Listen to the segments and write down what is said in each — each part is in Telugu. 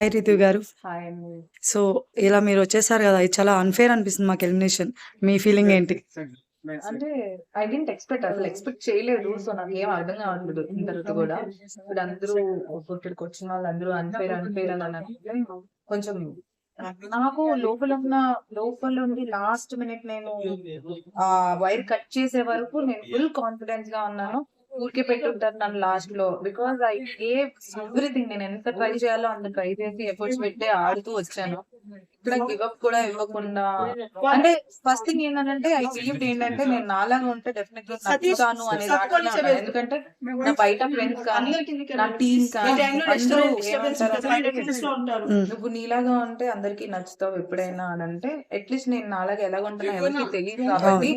హాయ్ రితు గారు. హాయ్ అండి. సో, ఇలా మీరొచ్చేసారు గదా! ఇది చాలా అన్‌ఫెయిర్ అనిపిస్తుంది మాకు ఎలిమినేషన్. మీ ఫీలింగ్ ఏంటి? అంటే ఐ డిడ్ంట్ ఎక్స్‌పెక్ట్ చేయలేదు. సో, నాకేం అర్థం కావట్లేదు ఇంతవరకు గూడా. ఇప్పుడు అందరూ ఇక్కడికొచ్చిన వాళ్ళందరూ అన్‌ఫెయిర్ అని అంటే కొంచెం నాకు లోపలుండి లాస్ట్ మినిట్ నేను వైర్ కట్ చేసే వరకు నేను ఫుల్ కాన్ఫిడెన్స్‌గా ఉన్నాను. ఊరికే పెట్టుంటారు నన్ను లాస్ట్‌లో. Because I gave everything. నేను ఎంత ట్రై చేయాలో అంత ట్రై చేసి ఎఫర్ట్స్ పెట్టి ఆడుతూ వచ్చాను. ఇక్కడ గివ్ అప్ కూడా ఇవ్వకుండా అంటే ఫస్ట్ థింగ్ ఏంటంటే ఐ బిలీవ్డ్ ఏంటంటే నేను నాలాగా ఉంటే డెఫినెట్‌గా నచ్చుతాను అనే దాంట్లో ఉన్నాను. ఎందుకంటే నా బయట ఫ్రెండ్స్ కానీ, నా టీమ్ కానీ అందరూ ఏమంటారంటే నువ్వు నీలాగా ఉంటే అందరికి నచ్చుతావు ఎప్పుడైనా అని అంటే అట్లీస్ట్ నేను నాలాగా ఎలాగ ఉంటానో ఎవరికి తెలియదు కాబట్టి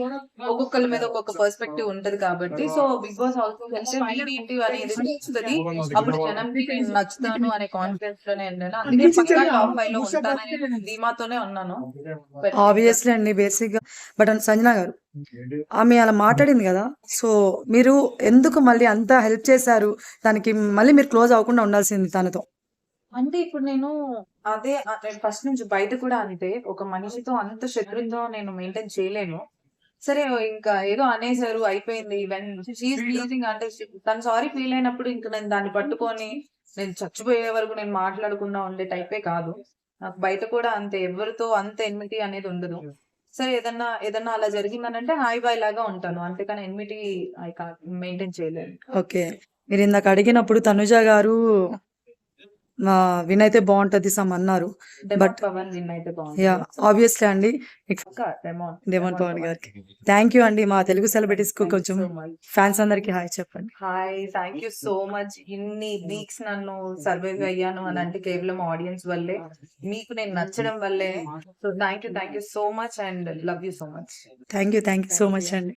ఒక్కొక్కరి మీద ఒక్కొక్క పర్స్పెక్టివ్ ఉంటది కాబట్టి సో బిగ్ బాస్ హౌస్ వెళ్తే నెగిటివ్ అనేది తెలుస్తుంది. అప్పుడు జనంకి నేను నచ్చుతాను అనే కాన్ఫిడెన్స్ లోనే ఉన్నాను. అందుకే పక్కా టాప్ 5 లో ఉంటానని ధీమాతోనే ఉన్నాను. ఆబ్వియస్లీ అండి బేసిక్‌గా. బట్ సంజన గారు, ఆమె అలా మాట్లాడింది గదా! సో, మీరు ఎందుకు మళ్ళీ అంత హెల్ప్ చేశారు? దానికి మళ్ళీ మీరు క్లోజ్ అవ్వకుండా ఉండాల్సింది తనతో. అంటే ఇప్పుడు నేను అదే నేను ఫస్ట్ నుంచి బయట కూడా అంతే. ఒక మనిషితో అంత శత్రుత్వం నేను మెయింటైన్ చేయలేను. సరే ఇంకా ఏదో అనేసారు అయిపోయింది. వెన్ షీ ఈస్ ప్లీజింగ్ అంటే తను సారీ ఫీల్ అయినప్పుడు ఇంక నేను దాన్ని పట్టుకొని నేను చచ్చిపోయే వరకు నేను మాట్లాడకుండా ఉండే టైపే కాదు. నాకు బయట కూడా అంతే ఎవరితో అంత ఎన్మిటీ అనేది ఉండదు. సరే ఏదన్నా అలా జరిగిందనంటే హాయ్ బాయ్ లాగా ఉంటాను. అంతేకాని ఎన్మిటీ ఐ కాంట్ మెయింటైన్ చేయలేను. ఓకే. మీరిందాక అడిగినప్పుడు తనుజ గారు విన్ అయితే బావుంటది అన్నారు. బట్ పవన్ విన్ అయితే యాహ్! బాగుంటుంది. ఆబ్వియస్లీ అండి. డెమోన్ పవన్ పవన్. గారికి. థ్యాంక్ యూ అండి. మా తెలుగు సెలబ్రిటీస్‌కు థ్యాంక్ యూ కొంచెం సో మచ్. ఫ్యాన్స్ అందరికి హాయ్ చెప్పండి. Hi. Thank you so much. ఇన్ని వీక్స్ నన్ను సర్వైవ్ అయ్యాను అని అంటే కేవలం ఆడియన్స్ వల్లే. మీకు నేను నచ్చడం వల్లే. So thank you so much and love you so much. Thank you so much అండి.